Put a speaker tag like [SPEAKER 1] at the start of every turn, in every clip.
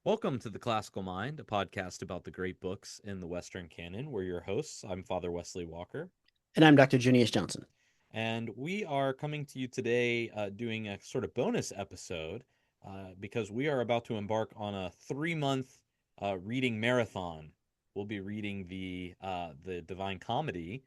[SPEAKER 1] Welcome to The Classical Mind, a podcast about the great books in the Western canon. We're your hosts. I'm Father Wesley Walker,
[SPEAKER 2] And I'm Dr. Junius Johnson.
[SPEAKER 1] and we are coming to you today doing a sort of bonus episode because we are about to embark on a 3 month reading marathon. We'll be reading the Divine Comedy,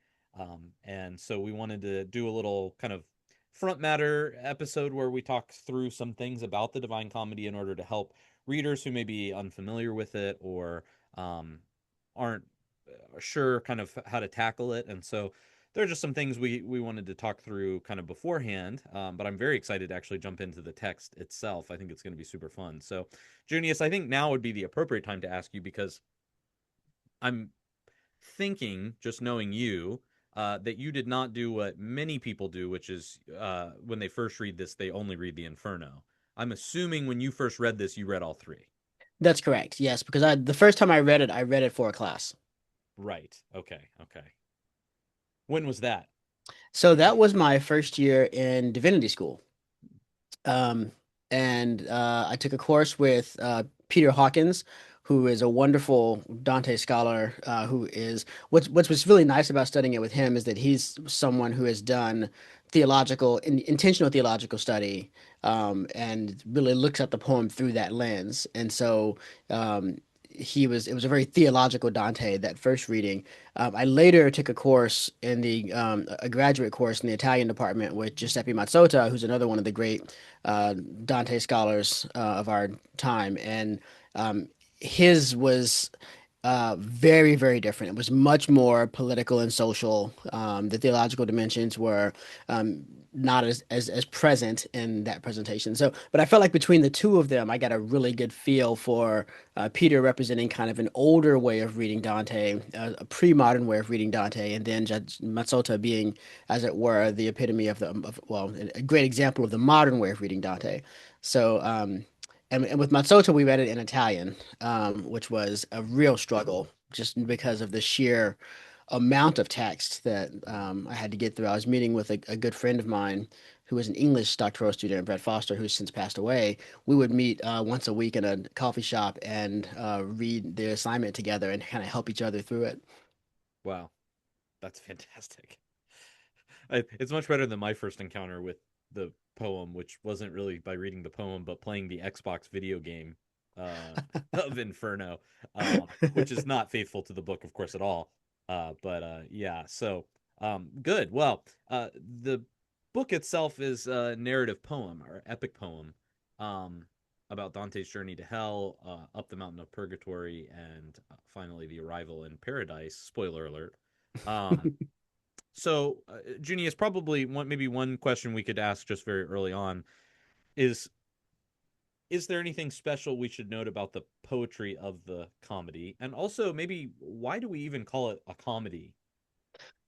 [SPEAKER 1] and so we wanted to do a little kind of front matter episode where we talk through some things about the Divine Comedy in order to help readers who may be unfamiliar with it or um, aren't sure kind of how to tackle it. And so there are just some things we wanted to talk through kind of beforehand. But I'm very excited to actually jump into the text itself. I think it's going to be super fun. So, Junius, I think now would be the appropriate time to ask you because I'm thinking, just knowing you, that you did not do what many people do, which is when they first read this, they only read the Inferno. I'm assuming when you first read this, you read all three.
[SPEAKER 2] That's correct. Yes, because the first time I read it for a class.
[SPEAKER 1] Right. Okay. Okay. When was that?
[SPEAKER 2] So that was my first year in divinity school. Um, and I took a course with Peter Hawkins, who is a wonderful Dante scholar. Who is what's really nice about studying it with him is that he's someone who has done intentional theological study, and really looks at the poem through that lens. And so um, it was a very theological Dante that first reading. I later took a course in the a graduate course in the Italian department with Giuseppe Mazzotta, who's another one of the great Dante scholars of our time, and um, his was very, very different. It was much more political and social. The theological dimensions were not as present in that presentation. So, but I felt like between the two of them, I got a really good feel for Peter representing kind of an older way of reading Dante, a pre-modern way of reading Dante, and then Mazzotta being, as it were, the epitome well, a great example of the modern way of reading Dante. So, and with Mazzotta, we read it in Italian, which was a real struggle just because of the sheer amount of text that I had to get through. I was meeting with a good friend of mine who was an English doctoral student, Brett Foster, who's since passed away. We would meet once a week in a coffee shop and read the assignment together and kind of help each other through it.
[SPEAKER 1] Wow, that's fantastic. It's much better than my first encounter with the poem, which wasn't really by reading the poem, but playing the Xbox video game uh, of Inferno, which is not faithful to the book, of course, at all. But yeah, so good. Well, the book itself is a narrative poem or epic poem um, about Dante's journey to hell, up the mountain of purgatory, and finally the arrival in paradise. Spoiler alert. Um, so, Junius, probably maybe one question we could ask just very early on is: Is there anything special we should note about the poetry of the comedy, and also maybe why do we even call it a comedy?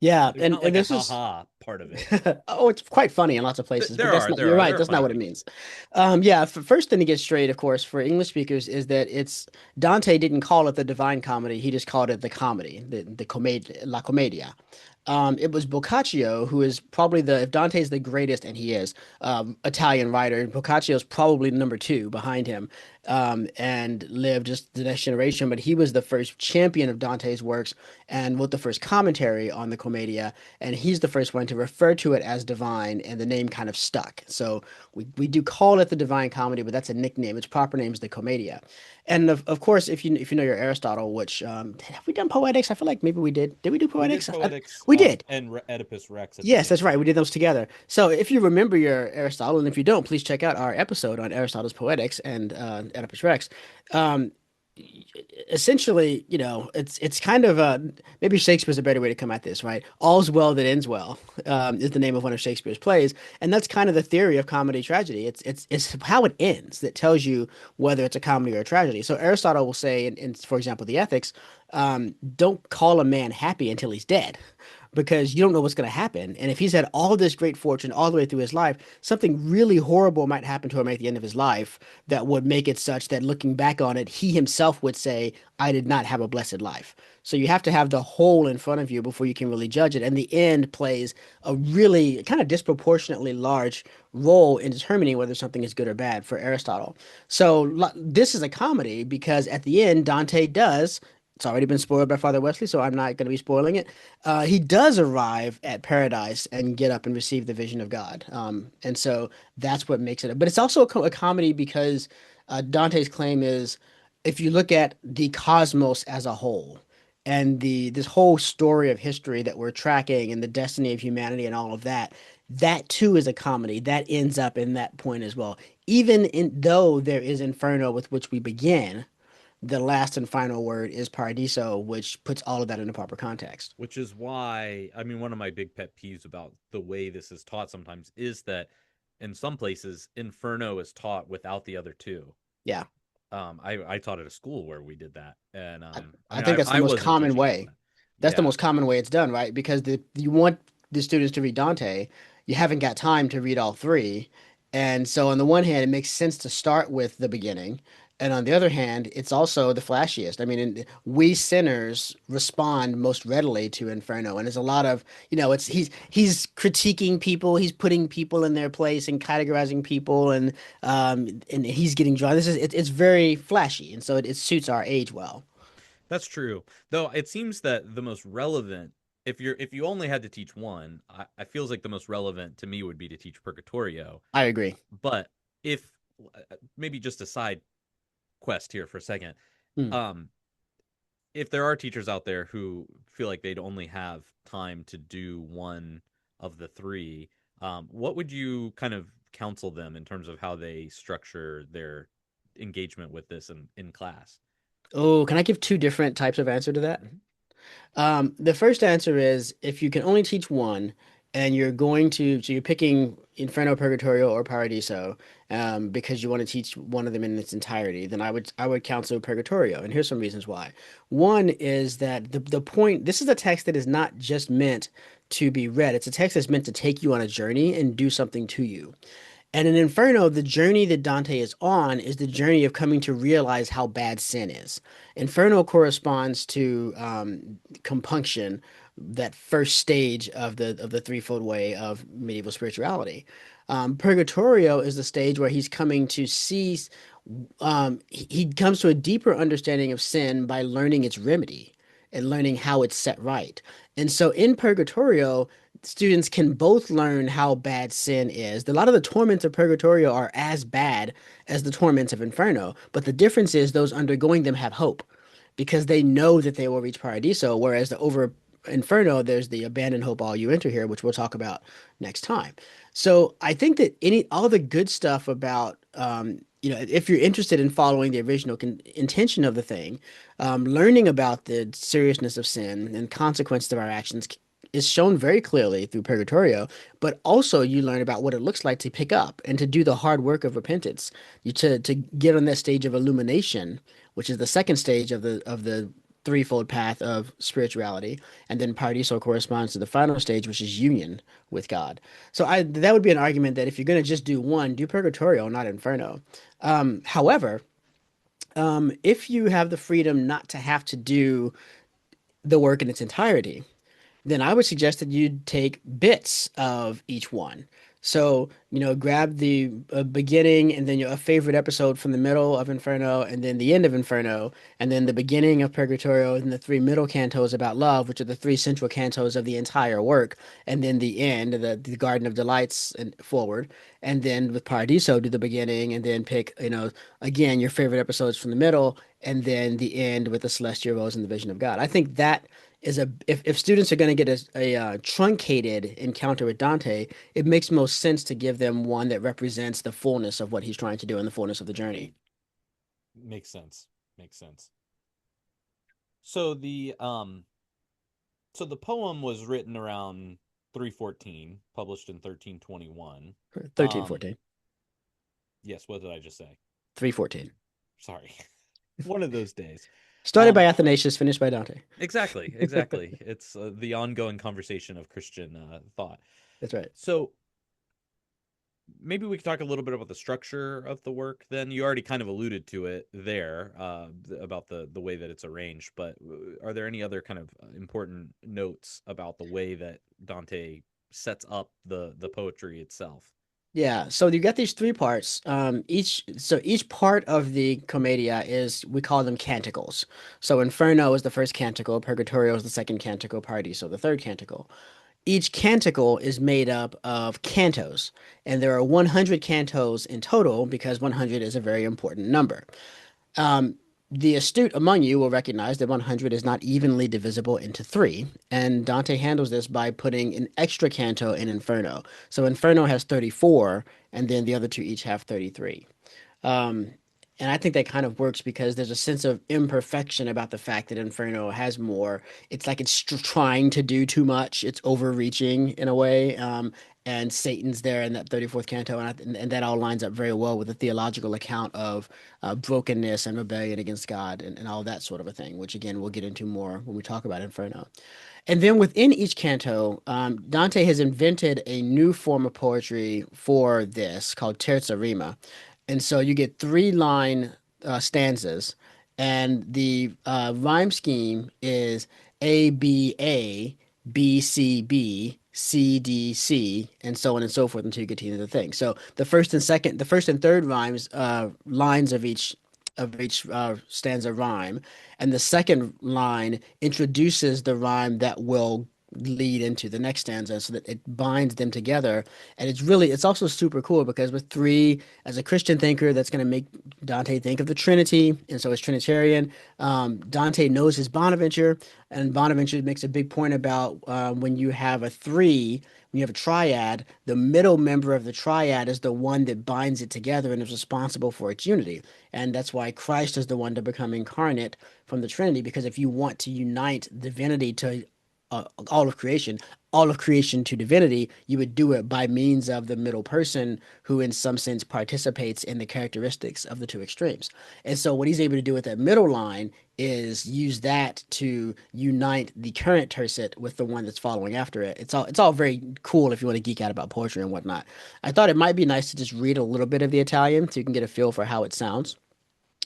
[SPEAKER 2] Yeah,
[SPEAKER 1] There's not
[SPEAKER 2] and
[SPEAKER 1] like a
[SPEAKER 2] this is
[SPEAKER 1] ha-ha part of it.
[SPEAKER 2] oh, it's quite funny in lots of places, but
[SPEAKER 1] There are
[SPEAKER 2] you're right,
[SPEAKER 1] there are
[SPEAKER 2] that's not
[SPEAKER 1] funny
[SPEAKER 2] what it
[SPEAKER 1] things.
[SPEAKER 2] means. Yeah, first thing to get straight, of course, for English speakers is that it's Dante didn't call it the Divine Comedy, he just called it the comedy, La Commedia. It was Boccaccio who is probably if Dante's the greatest, and he is, Italian writer, Boccaccio's probably number two behind him, and lived just the next generation. But he was the first champion of Dante's works and wrote the first commentary on the Commedia, and he's the first one to refer to it as divine, and the name kind of stuck. So we do call it the Divine Comedy, but that's a nickname. Its proper name is the Commedia. And of course, if you know your Aristotle, which have we done poetics? I feel like maybe we did. Did we do
[SPEAKER 1] We did
[SPEAKER 2] poetics?
[SPEAKER 1] poetics
[SPEAKER 2] We did.
[SPEAKER 1] and Oedipus Rex at the
[SPEAKER 2] Yes,
[SPEAKER 1] same
[SPEAKER 2] that's right. We
[SPEAKER 1] time.
[SPEAKER 2] did those together. So if you remember your Aristotle, and if you don't, please check out our episode on Aristotle's Poetics and Oedipus Rex. Um, Essentially, it's kind of maybe Shakespeare's a better way to come at this, right? All's well that ends well, is the name of one of Shakespeare's plays, and that's kind of the theory of comedy tragedy. It's how it ends that tells you whether it's a comedy or a tragedy. So Aristotle will say, for example, the Ethics, don't call a man happy until he's dead, because you don't know what's going to happen. And if he's had all this great fortune all the way through his life, something really horrible might happen to him at the end of his life that would make it such that looking back on it, he himself would say, I did not have a blessed life. So you have to have the whole in front of you before you can really judge it. And the end plays a really kind of disproportionately large role in determining whether something is good or bad for Aristotle. So this is a comedy because at the end, Dante does. It's already been spoiled by Father Wesley, so I'm not going to be spoiling it. He does arrive at paradise and get up and receive the vision of God. And so that's what makes it. But it's also a comedy because Dante's claim is if you look at the cosmos as a whole and the this whole story of history that we're tracking and the destiny of humanity and all of that, that too is a comedy that ends up in that point as well. Even in though there is Inferno with which we begin, the last and final word is Paradiso, which puts all of that in the proper context.
[SPEAKER 1] Which is why, I mean, one of my big pet peeves about the way this is taught sometimes is that in some places, Inferno is taught without the other two.
[SPEAKER 2] Yeah.
[SPEAKER 1] I taught at a school where we did that, and
[SPEAKER 2] I,
[SPEAKER 1] I
[SPEAKER 2] I
[SPEAKER 1] mean,
[SPEAKER 2] think that's the
[SPEAKER 1] I
[SPEAKER 2] most
[SPEAKER 1] wasn't
[SPEAKER 2] common
[SPEAKER 1] teaching them
[SPEAKER 2] way.
[SPEAKER 1] that.
[SPEAKER 2] That's the
[SPEAKER 1] Yeah,
[SPEAKER 2] most common way it's done, right? Because you want the students to read Dante, you haven't got time to read all three. And so on the one hand, it makes sense to start with the beginning. And on the other hand, it's also the flashiest. I mean, we sinners respond most readily to Inferno. And there's a lot of, it's he's critiquing people, he's putting people in their place and categorizing people and he's getting drawn. It's very flashy, and so it suits our age well.
[SPEAKER 1] that's true. Though it seems that the most relevant, if you only had to teach one, I feels like the most relevant to me would be to teach Purgatorio.
[SPEAKER 2] I agree.
[SPEAKER 1] But if maybe just a side quest here for a second,
[SPEAKER 2] Hmm.
[SPEAKER 1] um, if there are teachers out there who feel like they'd only have time to do one of the three, what would you kind of counsel them in terms of how they structure their engagement with this in class?
[SPEAKER 2] Oh, can I give two different types of answer to that?
[SPEAKER 1] Mhm.
[SPEAKER 2] The first answer is if you can only teach one and so you're picking Inferno, Purgatorio, or Paradiso, because you want to teach one of them in its entirety, then I would counsel Purgatorio. And here's some reasons why. One is that the point, this is a text that is not just meant to be read. It's a text that's meant to take you on a journey and do something to you. And in Inferno, the journey that Dante is on is the journey of coming to realize how bad sin is. Inferno corresponds to compunction, that first stage of the threefold way of medieval spirituality. Purgatorio is the stage where he's coming to see, he comes to a deeper understanding of sin by learning its remedy and learning how it's set right. And so in Purgatorio, students can both learn how bad sin is. A lot of the torments of Purgatorio are as bad as the torments of Inferno, but the difference is those undergoing them have hope because they know that they will reach Paradiso, whereas the over Inferno, there's the abandon hope all you enter here, which we'll talk about next time. So I think that all the good stuff about if you're interested in following the original intention of the thing, learning about the seriousness of sin and consequences of our actions is shown very clearly through Purgatorio, but also you learn about what it looks like to pick up and to do the hard work of repentance. To get on that stage of illumination, which is the second stage of the threefold path of spirituality, and then Paradiso corresponds to the final stage, which is union with God. So that would be an argument that if you're going to just do one, do Purgatorio, not Inferno. However, if you have the freedom not to have to do the work in its entirety, then I would suggest that you take bits of each one. So, grab the beginning and then a favorite episode from the middle of Inferno and then the end of Inferno and then the beginning of Purgatorio and the three middle cantos about love, which are the three central cantos of the entire work, and then the end, the Garden of Delights and forward. And then with Paradiso, do the beginning and then pick, again, your favorite episodes from the middle and then the end with the Celestial Rose and the Vision of God. I think that is if students are going to get a truncated encounter with Dante, it makes most sense to give them one that represents the fullness of what he's trying to do and the fullness of the journey.
[SPEAKER 1] Makes sense. Makes sense. So the poem was written around 314, published in 1321.
[SPEAKER 2] 13,
[SPEAKER 1] Um,
[SPEAKER 2] 14,
[SPEAKER 1] yes, what did I just say?
[SPEAKER 2] 314.
[SPEAKER 1] Sorry. One of those days.
[SPEAKER 2] Started by Athanasius, finished by Dante.
[SPEAKER 1] Exactly, exactly. It's the ongoing conversation of Christian thought.
[SPEAKER 2] That's right.
[SPEAKER 1] So maybe we could talk a little bit about the structure of the work. Then you already kind of alluded to it there about the way that it's arranged. But are there any other kind of important notes about the way that Dante sets up the poetry itself?
[SPEAKER 2] Yeah, so you got these three parts. Each part of the Commedia is we call them canticles. So Inferno is the first canticle, Purgatorio is the second canticle, Paradiso the third canticle. Each canticle is made up of cantos, and there are 100 cantos in total because 100 is a very important number. Um, the astute among you will recognize that 100 is not evenly divisible into three, and Dante handles this by putting an extra canto in Inferno. So Inferno has 34, and then the other two each have 33. Um, and I think that kind of works because there's a sense of imperfection about the fact that Inferno has more. It's like it's trying to do too much. It's overreaching in a way. And Satan's there in that 34th canto, and that all lines up very well with the theological account of brokenness and rebellion against God and all that sort of a thing, which again we'll get into more when we talk about Inferno. And then within each canto, Dante has invented a new form of poetry for this called terza rima. And so you get three line stanzas, and the rhyme scheme is A, B, A, B, C, B, C, D, C, and so on and so forth until you get to the end of the thing. So the first and third rhymes, lines of each stanza rhyme, and the second line introduces the rhyme that will lead into the next stanza so that it binds them together. And it's also super cool because with three, as a Christian thinker, that's going to make Dante think of the Trinity, and so as Trinitarian, Dante knows his Bonaventure, and Bonaventure makes a big point about when you have a three, when you have a triad, the middle member of the triad is the one that binds it together and is responsible for its unity. And that's why Christ is the one to become incarnate from the Trinity, because if you want to unite divinity to all of creation, all of creation to divinity, you would do it by means of the middle person who, in some sense, participates in the characteristics of the two extremes. And so, what he's able to do with that middle line is use that to unite the current tercet with the one that's following after it. It's all very cool if you want to geek out about poetry and whatnot. I thought it might be nice to just read a little bit of the Italian so you can get a feel for how it sounds.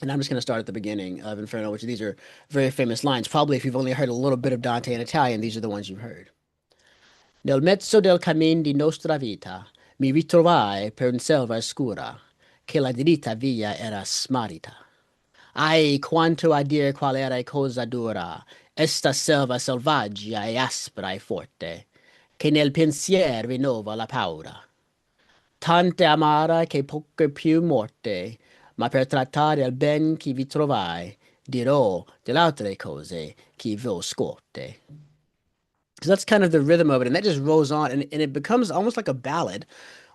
[SPEAKER 2] And I'm just going to start at the beginning of Inferno, which these are very famous lines. Probably if you've only heard a little bit of Dante in Italian, these are the ones you've heard. Nel mezzo del cammin di nostra vita mi ritrovai per un selva scura, che la diritta via era smarrita. Ai, quanto a dir qual era cosa dura, esta selva selvaggia e aspra e forte, che nel pensier rinnova la paura. Tante amara che poche più morte, ma per trattare il ben che vi trovai, dirò delle altre cose che vi ho scorte. So that's kind of the rhythm of it, and that just rolls on, and it becomes almost like a ballad,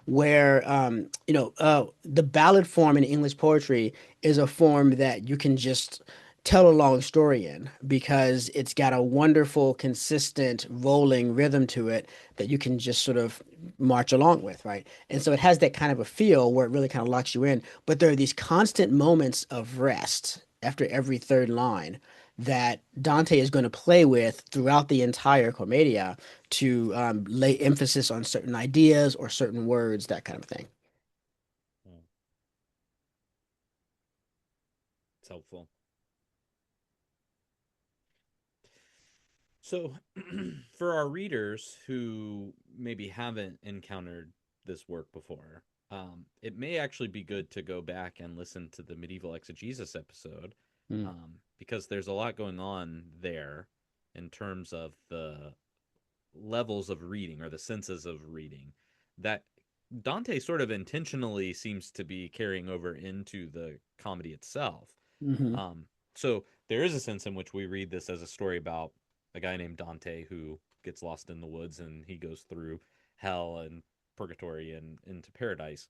[SPEAKER 2] where the ballad form in English poetry is a form that you can just tell a long story in because it's got a wonderful, consistent, rolling rhythm to it that you can just sort of march along with, right? And so it has that kind of a feel where it really kind of locks you in, but there are these constant moments of rest after every third line that Dante is going to play with throughout the entire Commedia to lay emphasis on certain ideas or certain words, that kind of thing.
[SPEAKER 1] Hmm, it's helpful. So, for our readers who maybe haven't encountered this work before, it may actually be good to go back and listen to the medieval exegesis episode
[SPEAKER 2] Mm.
[SPEAKER 1] because there's a lot going on there in terms of the levels of reading or the senses of reading that Dante sort of intentionally seems to be carrying over into the comedy itself.
[SPEAKER 2] Hmm.
[SPEAKER 1] Um, so there is a sense in which we read this as a story about a guy named Dante who gets lost in the woods and he goes through hell and purgatory and into paradise.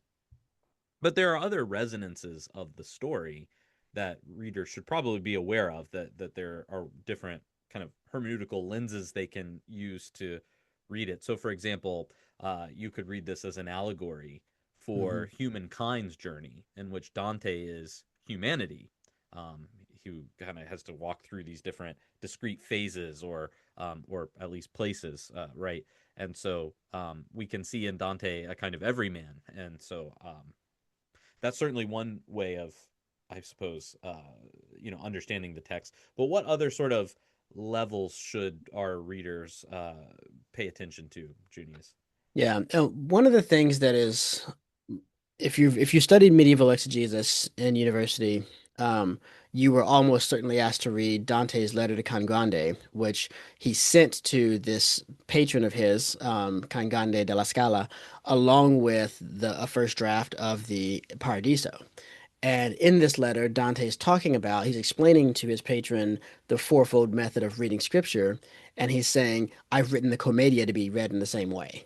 [SPEAKER 1] But there are other resonances of the story that readers should probably be aware of that there are different kind of hermeneutical lenses they can use to read it. So for example, you could read this as an allegory
[SPEAKER 2] Hmm.
[SPEAKER 1] for humankind's journey in which Dante is humanity. who kind of has to walk through these different discrete phases or at least places, right? And so we can see in Dante a kind of everyman, and so that's certainly one way of, I suppose, understanding the text. But what other sort of levels should our readers pay attention to, Junius?
[SPEAKER 2] Yeah, one of the things that is, if you studied medieval exegesis in university, um, you were almost certainly asked to read Dante's letter to Cangrande, which he sent to this patron of his, Cangrande della Scala, along with a first draft of the Paradiso. And in this letter, Dante is talking about, he's explaining to his patron the fourfold method of reading scripture, and he's saying, I've written the Commedia to be read in the same way.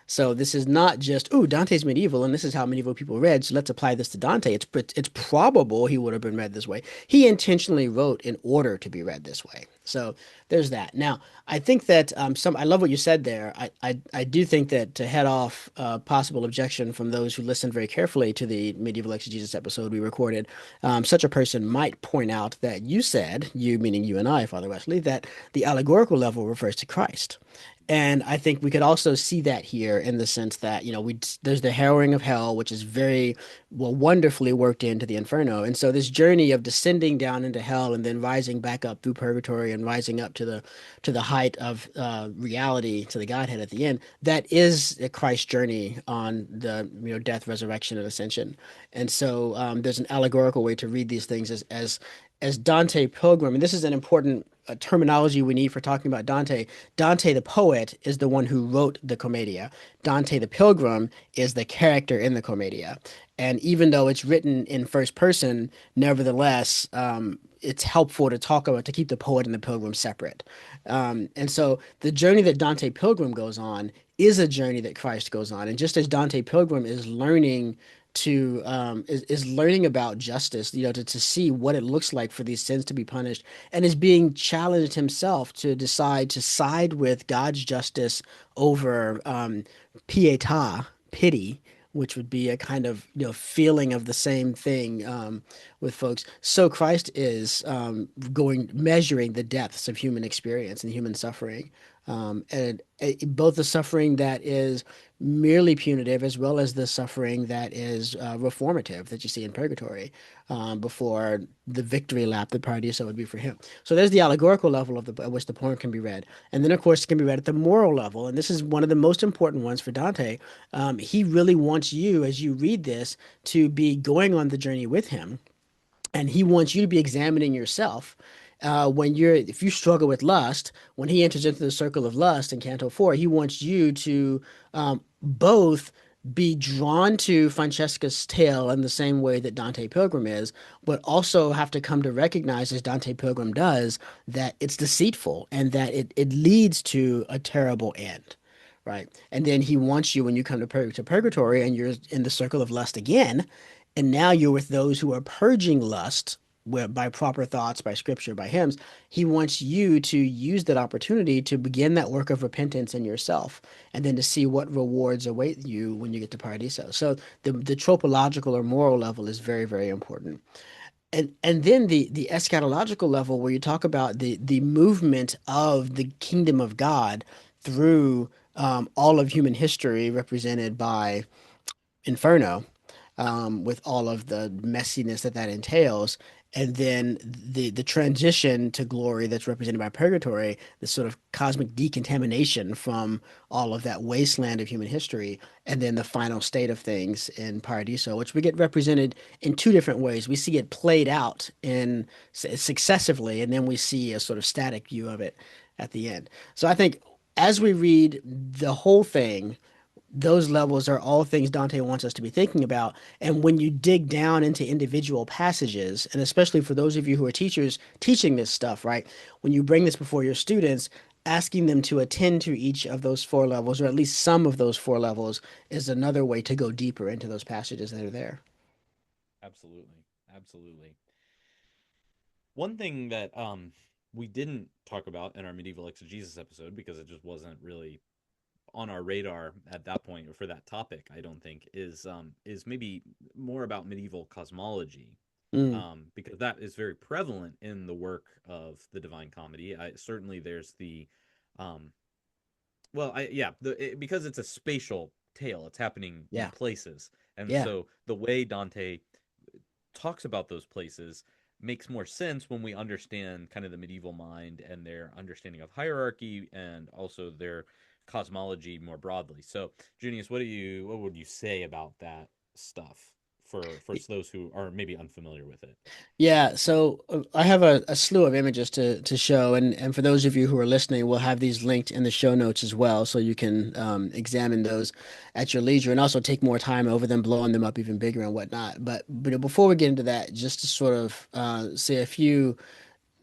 [SPEAKER 2] So this is not just, ooh, Dante's medieval, and this is how medieval people read, so let's apply this to Dante. It's probable he would have been read this way. He intentionally wrote in order to be read this way. So there's that. Now, I think that I love what you said there. I do think that to head off possible objection from those who listened very carefully to the medieval exegesis episode we recorded, such a person might point out that you said, you meaning you and I, Father Wesley, that the allegorical level refers to Christ. And I think we could also see that here in the sense that, there's the harrowing of hell, which is very well wonderfully worked into the Inferno. And so this journey of descending down into hell and then rising back up through purgatory and rising up to the height of reality, to the Godhead at the end, that is a Christ journey on the death, resurrection, and ascension. And so there's an allegorical way to read these things as Dante Pilgrim, and this is an important terminology we need for talking about Dante. Dante the poet is the one who wrote the Commedia. Dante the Pilgrim is the character in the Commedia. And even though it's written in first person, nevertheless, it's helpful to talk about to keep the poet and the pilgrim separate. And so the journey that Dante Pilgrim goes on is a journey that Christ goes on. And just as Dante Pilgrim is learning is learning about justice, to see what it looks like for these sins to be punished, and is being challenged himself to decide to side with God's justice over pietà, pity, which would be a kind of feeling of the same thing with folks. So Christ is going measuring the depths of human experience and human suffering, and both the suffering that is merely punitive as well as the suffering that is reformative that you see in purgatory before the victory lap that Paradiso would be for him. So there's the allegorical level at which the poem can be read. And then, of course, it can be read at the moral level. And this is one of the most important ones for Dante. He really wants you, as you read this, to be going on the journey with him, and he wants you to be examining yourself if you struggle with lust. When he enters into the circle of lust in Canto 4, he wants you to both be drawn to Francesca's tale in the same way that Dante Pilgrim is, but also have to come to recognize, as Dante Pilgrim does, that it's deceitful and that it leads to a terrible end. Right. And then he wants you, when you come to purgatory and you're in the circle of lust again, and now you're with those who are purging lust by proper thoughts, by scripture, by hymns. He wants you to use that opportunity to begin that work of repentance in yourself, and then to see what rewards await you when you get to Paradiso. So the tropological or moral level is very, very important. And then the eschatological level, where you talk about the movement of the kingdom of God through all of human history, represented by Inferno, with all of the messiness that entails, and then the transition to glory that's represented by purgatory, the sort of cosmic decontamination from all of that wasteland of human history, and then the final state of things in Paradiso, which we get represented in two different ways. We see it played out in successively, and then we see a sort of static view of it at the end. So I think as we read the whole thing, those levels are all things Dante wants us to be thinking about. And when you dig down into individual passages, and especially for those of you who are teachers teaching this stuff, right? When you bring this before your students, asking them to attend to each of those four levels, or at least some of those four levels, is another way to go deeper into those passages that are there.
[SPEAKER 1] Absolutely. Absolutely. One thing that we didn't talk about in our medieval exegesis episode, because it just wasn't really on our radar at that point or for that topic, I don't think, is maybe more about medieval cosmology.
[SPEAKER 2] Mm,
[SPEAKER 1] because that is very prevalent in the work of the Divine Comedy. Certainly, there's the um, well, yeah, because it's a spatial tale, it's happening in
[SPEAKER 2] yeah,
[SPEAKER 1] places, and
[SPEAKER 2] yeah.
[SPEAKER 1] so the way Dante talks about those places makes more sense when we understand kind of the medieval mind and their understanding of hierarchy and also their cosmology more broadly. So, Junius, what would you say about that stuff for those who are maybe unfamiliar with it?
[SPEAKER 2] Yeah, so I have a slew of images to show, and for those of you who are listening, we'll have these linked in the show notes as well, so you can examine those at your leisure, and also take more time over them, blowing them up even bigger and whatnot. But before we get into that, just to sort of say a few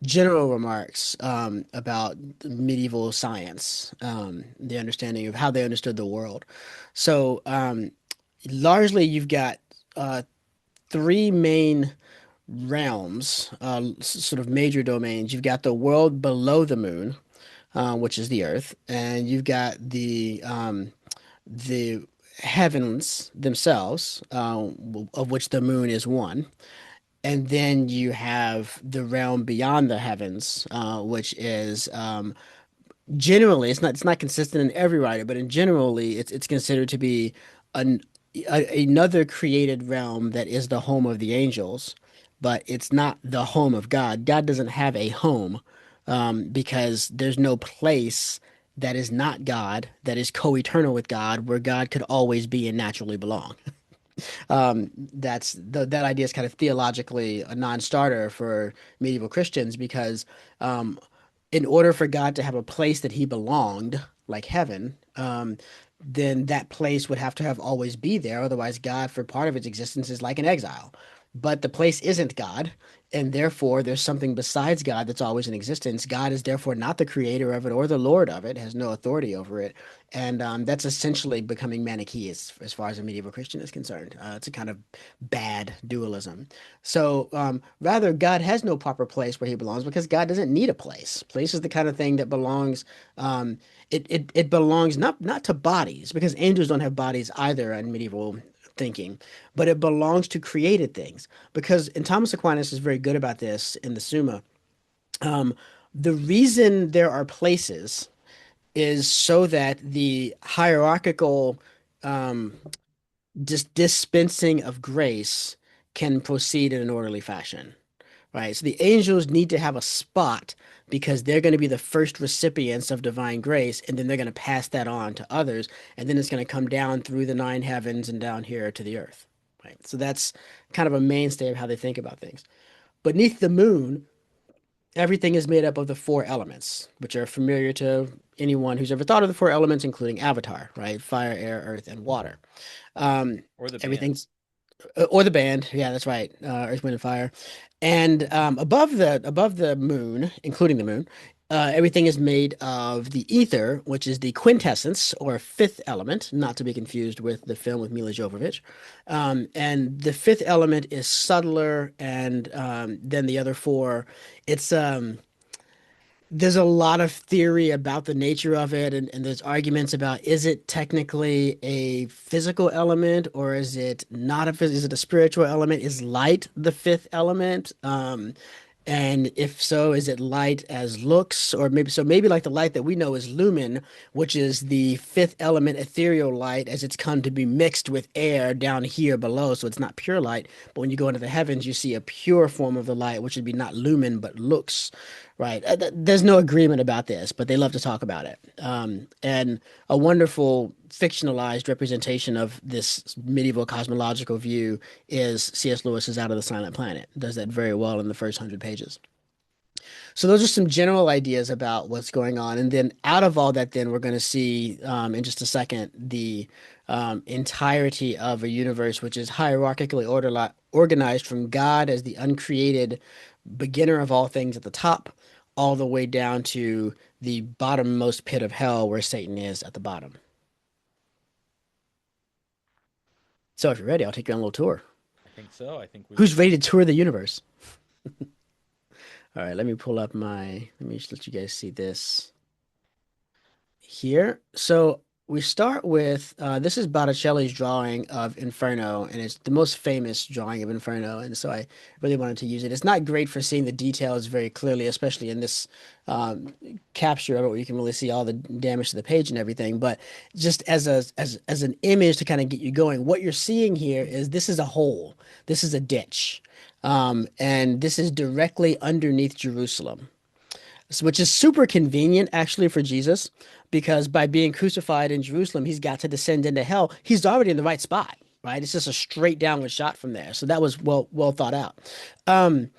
[SPEAKER 2] general remarks about medieval science, the understanding of how they understood the world. So largely, you've got three main realms, sort of major domains. You've got the world below the moon, which is the Earth, and you've got the heavens themselves, of which the moon is one. And then you have the realm beyond the heavens, which is generally it's not consistent in every writer, but in generally it's considered to be an another created realm that is the home of the angels, but it's not the home of God. God doesn't have a home, because there's no place that is not God, that is co-eternal with God, where God could always be and naturally belong. That idea is kind of theologically a non-starter for medieval Christians because um, in order for God to have a place that he belonged, like heaven, then that place would have to have always be there. Otherwise, God, for part of its existence, is like an exile. But the place isn't God, and therefore there's something besides God that's always in existence. God is therefore not the creator of it or the Lord of it, has no authority over it. And that's essentially becoming Manichaeist as far as a medieval Christian is concerned. It's a kind of bad dualism. So rather, God has no proper place where he belongs because God doesn't need a place. Place is the kind of thing that belongs. It belongs not to bodies because angels don't have bodies either in medieval thinking, but it belongs to created things. Because and Thomas Aquinas is very good about this in the Summa. Um, the reason there are places is so that the hierarchical um, dispensing of grace can proceed in an orderly fashion, right? So the angels need to have a spot because they're going to be the first recipients of divine grace, and then they're going to pass that on to others, and then it's going to come down through the nine heavens and down here to the earth, right? So that's kind of a mainstay of how they think about things. Beneath the moon, everything is made up of the four elements, which are familiar to anyone who's ever thought of the four elements, including Avatar, right? Fire, air, earth, and water. Um,
[SPEAKER 1] Or the band?
[SPEAKER 2] everything's or the band, yeah, that's right, Earth, Wind, and Fire. And above the moon, including the moon, everything is made of the ether, which is the quintessence or fifth element, not to be confused with the film with Mila Jovovich. And the fifth element is subtler, and than the other four. It's there's a lot of theory about the nature of it, and there's arguments about is it technically a physical element or is it not is it a spiritual element? Is light the fifth element? And if so, is it light as looks, or maybe like the light that we know is lumen, which is the fifth element ethereal light as it's come to be mixed with air down here below, so it's not pure light. But when you go into the heavens, you see a pure form of the light, which would be not lumen but looks. Right. There's no agreement about this, but they love to talk about it. And a wonderful fictionalized representation of this medieval cosmological view is C.S. Lewis's Out of the Silent Planet. Does that very well in the first 100 pages. So those are some general ideas about what's going on. And then out of all that, then we're going to see in just a second the entirety of a universe which is hierarchically organized from God as the uncreated beginner of all things at the top, all the way down to the bottommost pit of hell where Satan is at the bottom. So if you're ready, I'll take you on a little tour.
[SPEAKER 1] I think so. I think we
[SPEAKER 2] Who's
[SPEAKER 1] will.
[SPEAKER 2] ready to tour the universe? All right, let me pull up let me just let you guys see this here. So We start with this is Botticelli's drawing of Inferno, and it's the most famous drawing of Inferno, and so I really wanted to use it. It's not great for seeing the details very clearly, especially in this um, capture of it, where you can really see all the damage to the page and everything. But just as an image to kind of get you going, what you're seeing here is this is a hole, this is a ditch, and this is directly underneath Jerusalem, which is super convenient actually for Jesus because by being crucified in Jerusalem, he's got to descend into hell. He's already in the right spot, right? It's just a straight downward shot from there. So that was well thought out. Um,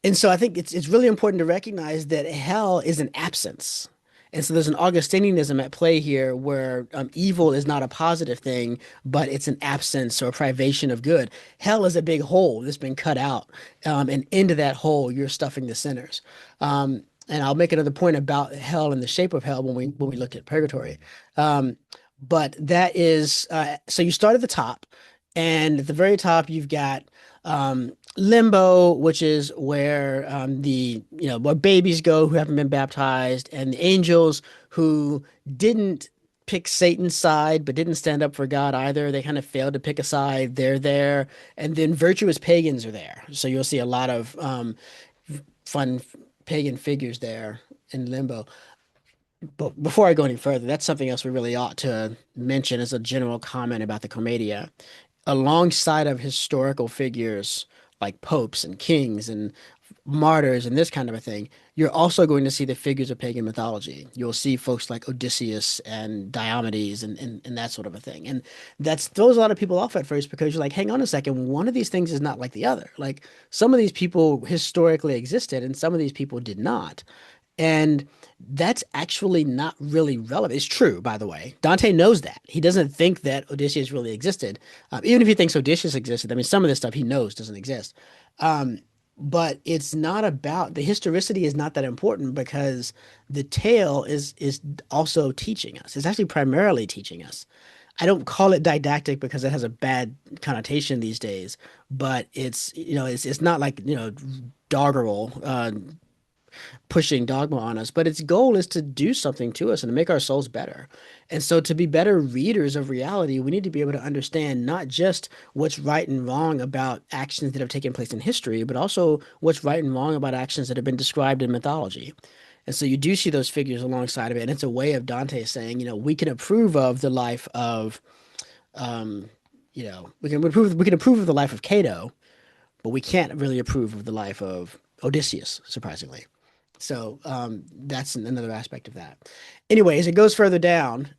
[SPEAKER 2] and so I think it's really important to recognize that hell is an absence. And so there's an Augustinianism at play here where evil is not a positive thing, but it's an absence or a privation of good. Hell is a big hole that's been cut out. And into that hole, you're stuffing the sinners. And I'll make another point about hell and the shape of hell when we look at purgatory. Um, but that is so you start at the top, and at the very top you've got limbo, which is where the where babies go who haven't been baptized, and the angels who didn't pick Satan's side but didn't stand up for God either. They kind of failed to pick a side. They're there, and then virtuous pagans are there. So you'll see a lot of fun pagan figures there in limbo. But before I go any further, that's something else we really ought to mention as a general comment about the Commedia. Alongside of historical figures like popes and kings and martyrs and this kind of a thing, you're also going to see the figures of pagan mythology. You'll see folks like Odysseus and Diomedes and that sort of a thing. And that throws a lot of people off at first because you're like, hang on a second, one of these things is not like the other. Like some of these people historically existed and some of these people did not. And that's actually not really relevant. It's true, by the way. Dante knows that. He doesn't think that Odysseus really existed. Even if he thinks Odysseus existed, I mean, some of this stuff he knows doesn't exist. Um, but it's not about the historicity is not that important because the tale is also teaching us. It's actually primarily teaching us. I don't call it didactic because it has a bad connotation these days, but it's not like doggerel pushing dogma on us, but its goal is to do something to us and to make our souls better. And so, to be better readers of reality, we need to be able to understand not just what's right and wrong about actions that have taken place in history, but also what's right and wrong about actions that have been described in mythology. And so, you do see those figures alongside of it. And it's a way of Dante saying, we can approve of the life of, um, we can approve of the life of Cato, but we can't really approve of the life of Odysseus, surprisingly. So that's another aspect of that. Anyways, it goes further down.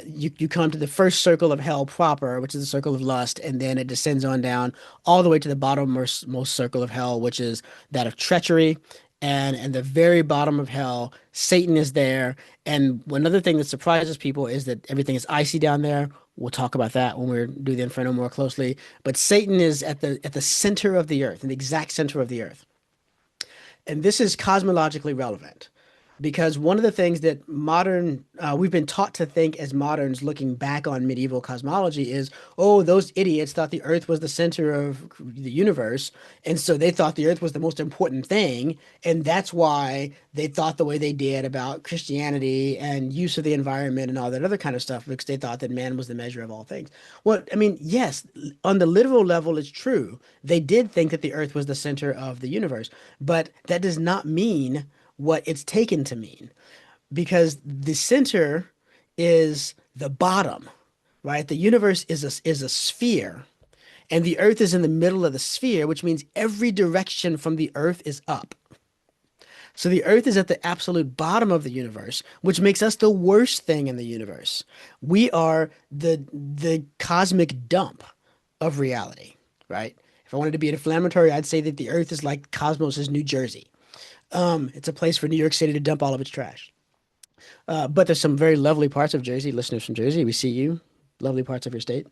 [SPEAKER 2] You come to the first circle of hell proper, which is the circle of lust, and then it descends on down all the way to the bottommost most circle of hell, which is that of treachery. And the very bottom of hell, Satan is there. And another thing that surprises people is that everything is icy down there. We'll talk about that when we do the Inferno more closely. But Satan is at the center of the earth, in the exact center of the earth. And this is cosmologically relevant because one of the things that we've been taught to think as moderns looking back on medieval cosmology is, oh, those idiots thought the earth was the center of the universe. And so they thought the earth was the most important thing. And that's why they thought the way they did about Christianity and use of the environment and all that other kind of stuff because they thought that man was the measure of all things. Well, I mean, yes, on the literal level, it's true. They did think that the earth was the center of the universe, but that does not mean what it's taken to mean because the center is the bottom, right? The universe is a sphere and the earth is in the middle of the sphere, which means every direction from the earth is up. So the earth is at the absolute bottom of the universe, which makes us the worst thing in the universe. We are the cosmic dump of reality, right? If I wanted to be inflammatory, I'd say that the earth is like Cosmos' New Jersey. It's a place for New York City to dump all of its trash. But there's some very lovely parts of Jersey. Listeners from Jersey, we see you. Lovely parts of your state.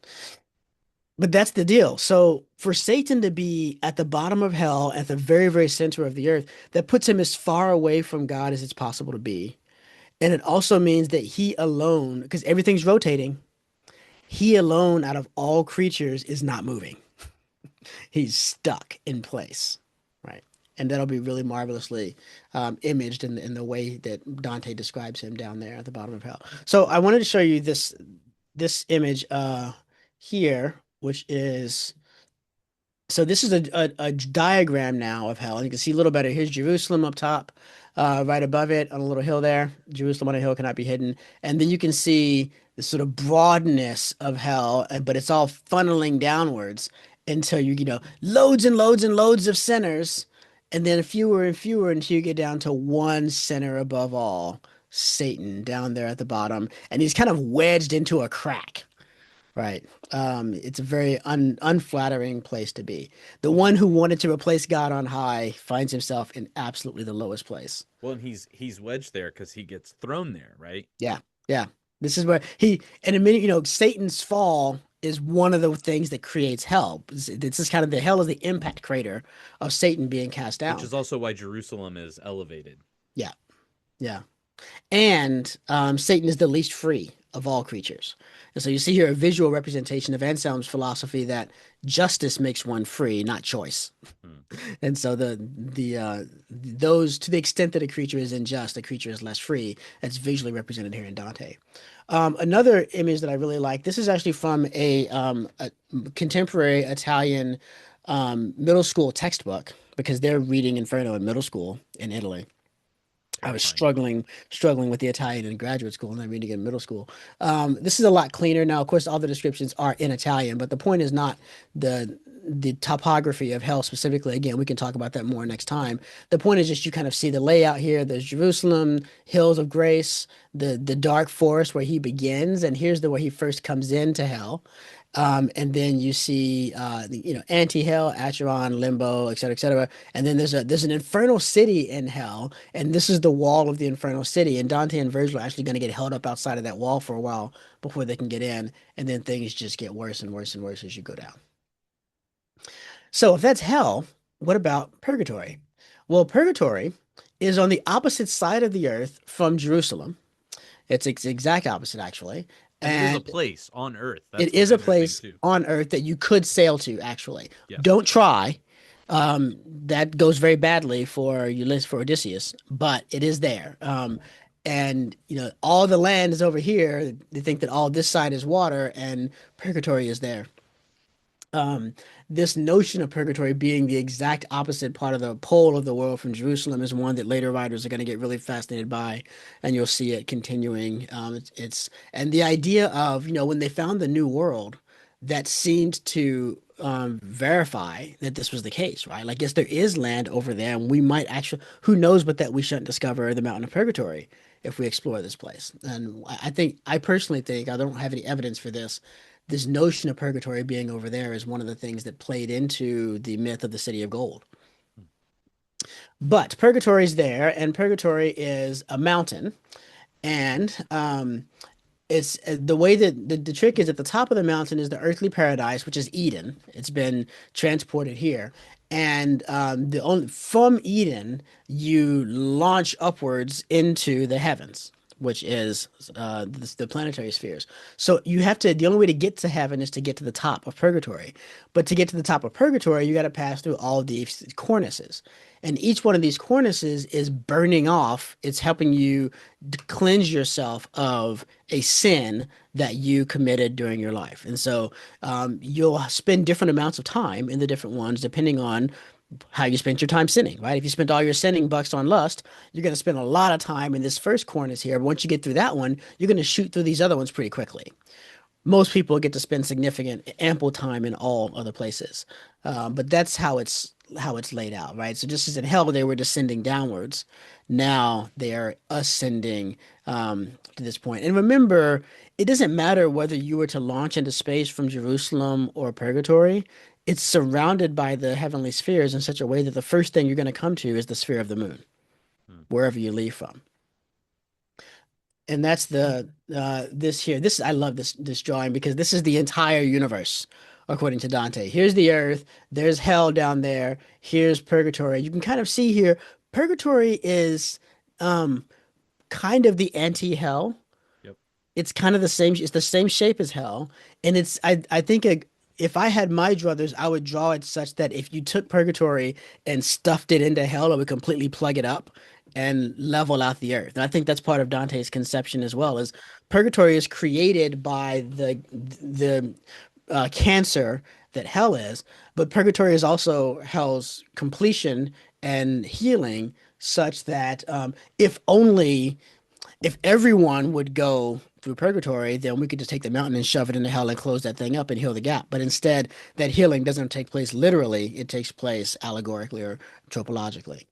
[SPEAKER 2] But that's the deal. So for Satan to be at the bottom of hell, at the very, very center of the earth, that puts him as far away from God as it's possible to be. And it also means that he alone, because everything's rotating, he alone out of all creatures is not moving. He's stuck in place, right? And that'll be really marvelously imaged in the way that Dante describes him down there at the bottom of hell. So I wanted to show you this. this image here, which is so this is a diagram now of hell. You can see a little better. Here's Jerusalem up top, right above it on a little hill there. Jerusalem on a hill cannot be hidden. And then you can see the sort of broadness of hell, but it's all funneling downwards until you loads and loads and loads of sinners, and then fewer and fewer until you get down to one sinner above all, Satan, down there at the bottom. And he's kind of wedged into a crack. Right. It's a very unflattering place to be. The
[SPEAKER 1] Well,
[SPEAKER 2] one who wanted to replace God on high finds himself in absolutely the lowest place.
[SPEAKER 1] well, and he's wedged there because he gets thrown there, right?
[SPEAKER 2] Yeah. Yeah. This is where and a minute, Satan's fall is one of the things that creates hell. This is kind of the hell is the impact crater of Satan being cast
[SPEAKER 1] Which
[SPEAKER 2] down.
[SPEAKER 1] is also why Jerusalem is elevated.
[SPEAKER 2] Yeah. Yeah. And Satan is the least free of all creatures. And so you see here a visual representation of Anselm's philosophy that justice makes one free, not choice.
[SPEAKER 1] Hmm.
[SPEAKER 2] And so those to the extent that a creature is unjust, a creature is less free. That's visually represented here in Dante. Another image that I really like. This is actually from a contemporary Italian middle school textbook because they're reading Inferno in middle school in Italy. I was
[SPEAKER 1] Terrifying.
[SPEAKER 2] struggling with the Italian in graduate school and then reading it in middle school. This is a lot cleaner now. Of course, all the descriptions are in Italian, but the point is not the topography of hell specifically. Again, we can talk about that more next time. The point is just you kind of see the layout here. There's Jerusalem, hills of grace, the dark forest where he begins, and here's the where he first comes into hell. And then you see, anti-hell, Acheron, Limbo, et cetera, et cetera. And then there's an infernal city in hell, and this is the wall of the infernal city. And Dante and Virgil are actually going to get held up outside of that wall for a while before they can get in, and then things just get worse and worse and worse as you go down. So if that's hell, what about purgatory? Well, purgatory is on the opposite side of the earth from Jerusalem. It's exact opposite, actually.
[SPEAKER 1] And it is a
[SPEAKER 2] And
[SPEAKER 1] place on Earth.
[SPEAKER 2] it
[SPEAKER 1] That's what's
[SPEAKER 2] is a
[SPEAKER 1] interesting
[SPEAKER 2] place
[SPEAKER 1] too.
[SPEAKER 2] on Earth that you could sail to, actually.
[SPEAKER 1] Yes.
[SPEAKER 2] Don't try. That goes very badly for Ulysses, for Odysseus, but it is there. And all the land is over here. They think that all this side is water, and purgatory is there. Um, this notion of purgatory being the exact opposite part of the pole of the world from Jerusalem is one that later writers are going to get really fascinated by, and you'll see it continuing. And the idea of, when they found the New World, that seemed to verify that this was the case, right? Like, yes, there is land over there, and we might actually, who knows, but that we shouldn't discover the Mountain of Purgatory if we explore this place. And I personally think, I don't have any evidence for this notion of purgatory being over there is one of the things that played into the myth of the city of gold. But purgatory is there, and purgatory is a mountain, and it's the way that the trick is at the top of the mountain is the earthly paradise, which is Eden. It's been transported here. And the only from Eden, you launch upwards into the heavens, which is the planetary spheres. So the only way to get to heaven is to get to the top of purgatory. But to get to the top of purgatory, you got to pass through all of these cornices. And each one of these cornices is burning off. It's helping you cleanse yourself of a sin that you committed during your life. And so you'll spend different amounts of time in the different ones depending on how you spent your time sinning, right? If you spent all your sinning bucks on lust, you're going to spend a lot of time in this first cornice here. But once you get through that one, you're going to shoot through these other ones pretty quickly. Most people get to spend significant, ample time in all other places, but that's how it's laid out, right? So just as in hell they were descending downwards, now they are ascending to this point. And remember, it doesn't matter whether you were to launch into space from Jerusalem or purgatory. It's surrounded by the heavenly spheres in such a way that the first thing you're going to come to is the sphere of the moon,
[SPEAKER 1] Hmm.
[SPEAKER 2] wherever you leave from. And that's the this here. This I love this drawing because this is the entire universe, according to Dante. Here's the earth, there's hell down there, here's purgatory. You can kind of see here, purgatory is um kind of the anti-hell.
[SPEAKER 1] Yep.
[SPEAKER 2] It's kind of it's the same shape as hell. And I think if I had my druthers, I would draw it such that if you took purgatory and stuffed it into hell, it would completely plug it up and level out the earth. And I think that's part of Dante's conception as well, is purgatory is created by the cancer that hell is, but purgatory is also hell's completion and healing, such that if only if everyone would go through purgatory, then we could just take the mountain and shove it into hell and close that thing up and heal the gap. But instead, that healing doesn't take place literally, it takes place allegorically or tropologically.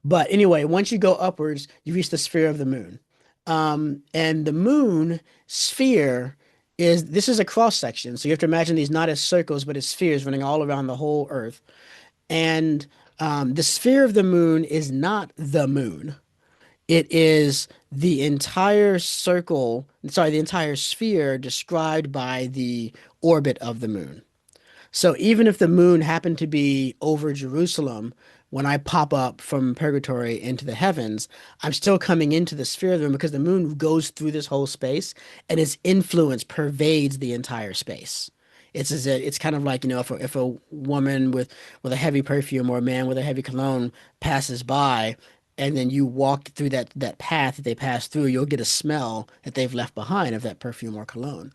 [SPEAKER 2] But anyway, once you go upwards, you reach the sphere of the moon. And the moon sphere is this is a cross section. So you have to imagine these not as circles, but as spheres running all around the whole earth. And the sphere of the moon is not the moon. It is the entire circle, sorry, the entire sphere described by the orbit of the moon. So even if the moon happened to be over Jerusalem, when I pop up from purgatory into the heavens, I'm still coming into the sphere of the moon because the moon goes through this whole space and its influence pervades the entire space. It's kind of like, if a woman with a heavy perfume or a man with a heavy cologne passes by and then you walk through that path that they pass through, you'll get a smell that they've left behind of that perfume or cologne.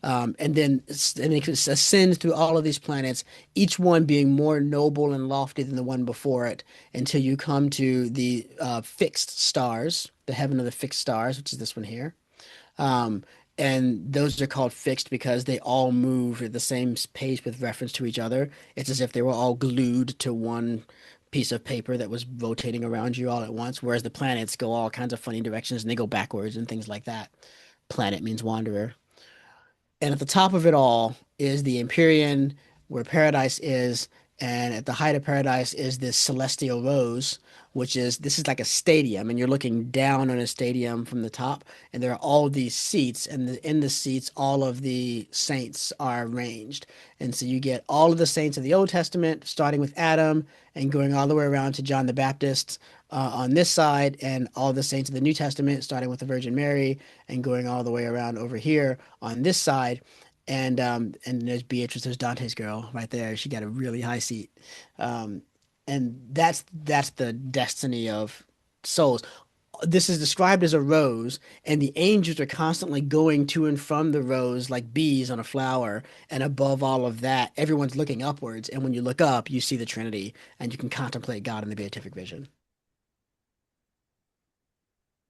[SPEAKER 2] And it ascends through all of these planets, each one being more noble and lofty than the one before it, until you come to the fixed stars, the heaven of the fixed stars, which is this one here. Um, and those are called fixed because they all move at the same pace with reference to each other. It's as if they were all glued to one piece of paper that was rotating around you all at once, whereas the planets go all kinds of funny directions and they go backwards and things like that. Planet means wanderer. And at the top of it all is the Empyrean, where paradise is. And at the height of paradise is this celestial rose, which is this is like a stadium, and you're looking down on a stadium from the top, and there are all these seats, and in the seats, all of the saints are arranged. And so you get all of the saints of the Old Testament, starting with Adam and going all the way around to John the Baptist on this side, and all the saints of the New Testament, starting with the Virgin Mary and going all the way around over here on this side. And there's Beatrice, there's Dante's girl right there. She got a really high seat. Um, and that's the destiny of souls. This is described as a rose, and the angels are constantly going to and from the rose like bees on a flower. And above all of that, everyone's looking upwards. And when you look up, you see the Trinity, and you can contemplate God in the beatific vision.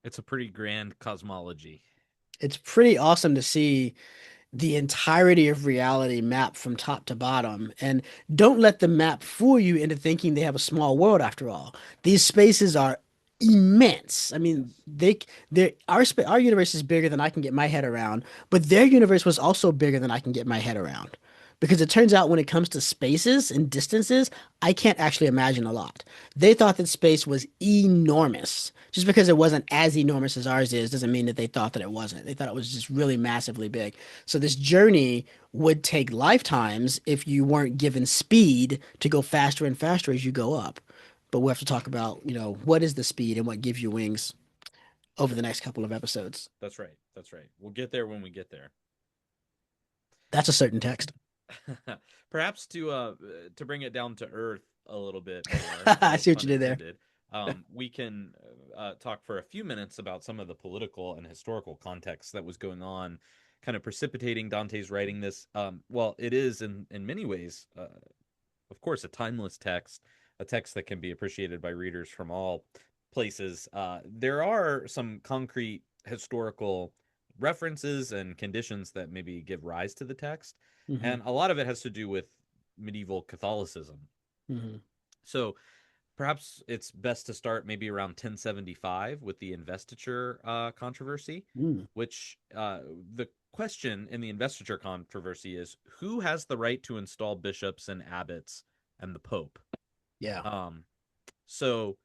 [SPEAKER 1] It's a pretty grand cosmology.
[SPEAKER 2] It's pretty awesome to see the entirety of reality mapped from top to bottom. And don't let the map fool you into thinking they have a small world after all. These spaces are immense. I mean,
[SPEAKER 1] Yes.
[SPEAKER 2] our universe is bigger than I can get my head around, but their universe was also bigger than I can get my head around. Because it turns out when it comes to spaces and distances, I can't actually imagine a lot. They thought that space was enormous. Just because it wasn't as enormous as ours is doesn't mean that they thought that it wasn't. They thought it was just really massively big. So this journey would take lifetimes if you weren't given speed to go faster and faster as you go up. But we'll have to talk about, what is the speed and what gives you wings over the next couple of episodes.
[SPEAKER 1] That's right. That's right. We'll get there when we get there.
[SPEAKER 2] That's a certain text.
[SPEAKER 1] Perhaps to bring it down to earth a little bit more,
[SPEAKER 2] I
[SPEAKER 1] no
[SPEAKER 2] see what you
[SPEAKER 1] pun
[SPEAKER 2] did there.
[SPEAKER 1] intended. We can talk for a few minutes about some of the political and historical context that was going on, kind of precipitating Dante's writing this. Well, it is in many ways, of course, a timeless text, a text that can be appreciated by readers from all places. There are some concrete historical references and conditions that maybe give rise to the text,
[SPEAKER 2] Hmm.
[SPEAKER 1] and a lot of it has to do with medieval Catholicism.
[SPEAKER 2] Hmm.
[SPEAKER 1] So perhaps it's best to start maybe around 1075 with the investiture controversy,
[SPEAKER 2] Mm.
[SPEAKER 1] which the question in the investiture controversy is who has the right to install bishops and abbots and the Pope?
[SPEAKER 2] Yeah.
[SPEAKER 1] Um, so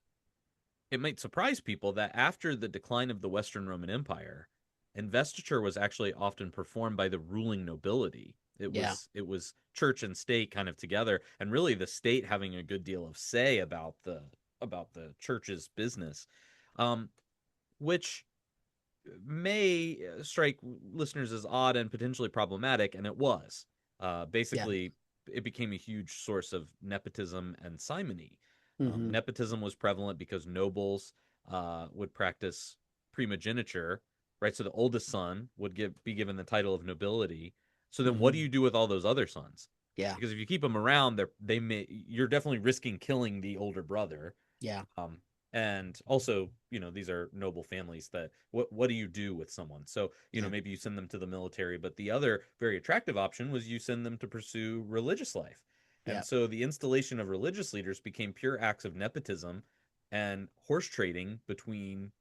[SPEAKER 1] it might surprise people that after the decline of the Western Roman Empire, investiture was actually often performed by the ruling nobility.
[SPEAKER 2] Yeah.
[SPEAKER 1] It was church and state kind of together, and really the state having a good deal of say about the church's business, um, which may strike listeners as odd and potentially problematic, and it was.
[SPEAKER 2] Yeah.
[SPEAKER 1] Basically, it became a huge source of nepotism and simony.
[SPEAKER 2] Hmm.
[SPEAKER 1] Nepotism was prevalent because nobles would practice primogeniture, right? So the oldest son would be given the title of nobility. So then, what do
[SPEAKER 2] Hmm.
[SPEAKER 1] you do with all those other sons?
[SPEAKER 2] Yeah.
[SPEAKER 1] Because if you keep them around, you're definitely risking killing the older brother.
[SPEAKER 2] Yeah.
[SPEAKER 1] Um, and also, these are noble families that what do you do with someone? So,
[SPEAKER 2] Yeah.
[SPEAKER 1] maybe you send them to the military, but the other very attractive option was you send them to pursue religious life. And
[SPEAKER 2] Yeah.
[SPEAKER 1] so the installation of religious leaders became pure acts of nepotism and horse trading between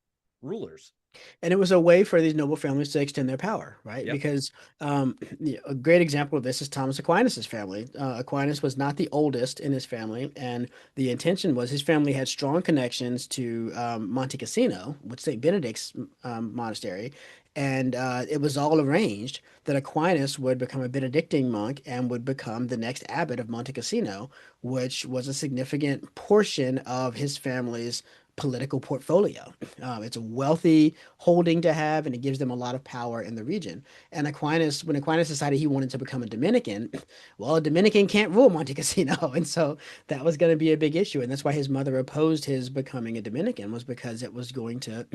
[SPEAKER 1] rulers.
[SPEAKER 2] And it was a way for these noble families to extend their power, right?
[SPEAKER 1] Yep,
[SPEAKER 2] Because a great example of this is Thomas Aquinas's family. Aquinas was not the oldest in his family, and the intention was his family had strong connections to Monte Cassino, with St. Benedict's monastery, and it was all arranged that Aquinas would become a Benedictine monk and would become the next abbot of Monte Cassino, which was a significant portion of his family's political portfolio. It's a wealthy holding to have, and it gives them a lot of power in the region. And Aquinas, when Aquinas decided he wanted to become a Dominican, well, a Dominican can't rule Monte Cassino, and so that was going to be a big issue, and that's why his mother opposed his becoming a Dominican, was because it was going to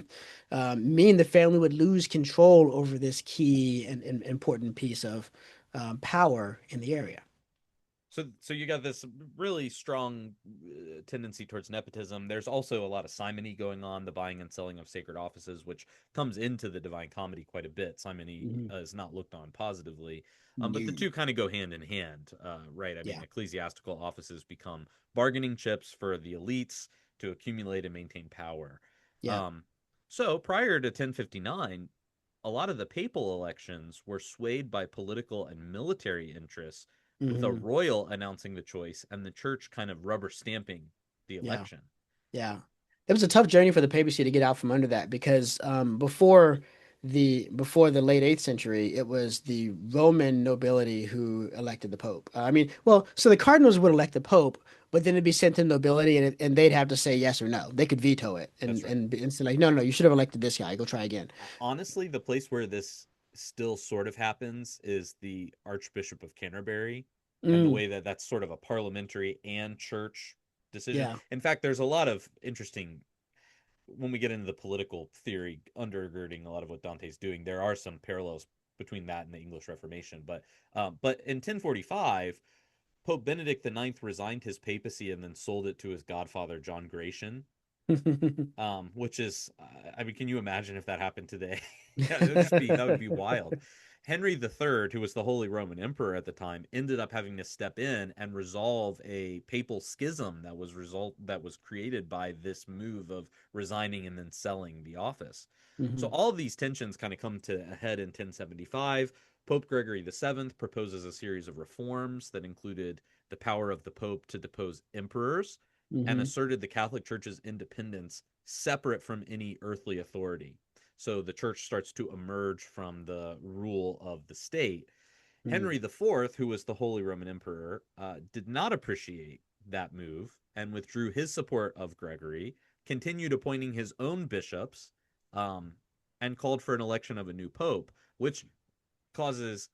[SPEAKER 2] mean the family would lose control over this key and important piece of power in the area.
[SPEAKER 1] so you got this really strong tendency towards nepotism. There's also a lot of simony going on, the buying and selling of sacred offices, which comes into the Divine Comedy quite a bit. Simony
[SPEAKER 2] Mhm.
[SPEAKER 1] is not looked on positively, but the
[SPEAKER 2] No.
[SPEAKER 1] two kind of go hand in hand, right? I mean,
[SPEAKER 2] Yeah.
[SPEAKER 1] ecclesiastical offices become bargaining chips for the elites to accumulate and maintain power.
[SPEAKER 2] Yeah.
[SPEAKER 1] Um, so prior to 1059, a lot of the papal elections were swayed by political and military interests, with a
[SPEAKER 2] Hmm.
[SPEAKER 1] royal announcing the choice and the church kind of rubber stamping the
[SPEAKER 2] Yeah.
[SPEAKER 1] election.
[SPEAKER 2] Yeah. It was a tough journey for the papacy to get out from under that because before the late 8th century, it was the Roman nobility who elected the Pope. I mean, well, so the cardinals would elect the Pope, but then it'd be sent to nobility, and they'd have to say yes or no. They could veto it
[SPEAKER 1] That's right.
[SPEAKER 2] and say like, no, no, you should have elected this guy. Go try again.
[SPEAKER 1] Honestly, the place where this still sort of happens is the Archbishop of Canterbury, and the
[SPEAKER 2] Mm,
[SPEAKER 1] way that that's sort of a parliamentary and church decision.
[SPEAKER 2] yeah.
[SPEAKER 1] In fact, there's a lot of interesting, when we get into the political theory undergirding a lot of what Dante's doing, there are some parallels between that and the English Reformation. But in 1045, Pope Benedict the Ninth resigned his papacy and then sold it to his godfather John Gratian, which is, I mean, can you imagine if that happened today? Yeah, that would be wild. Henry the Third, who was the Holy Roman Emperor at the time, ended up having to step in and resolve a papal schism that was created by this move of resigning and then selling the office. So
[SPEAKER 2] Hmm.
[SPEAKER 1] all of these tensions kind of come to a head in 1075. Pope Gregory the Seventh proposes a series of reforms that included the power of the Pope to depose emperors and
[SPEAKER 2] Hmm.
[SPEAKER 1] asserted the Catholic Church's independence separate from any earthly authority. So the church starts to emerge from the rule of the state.
[SPEAKER 2] Hmm.
[SPEAKER 1] Henry IV, who was the Holy Roman Emperor, did not appreciate that move and withdrew his support of Gregory, continued appointing his own bishops, um, and called for an election of a new pope, which causes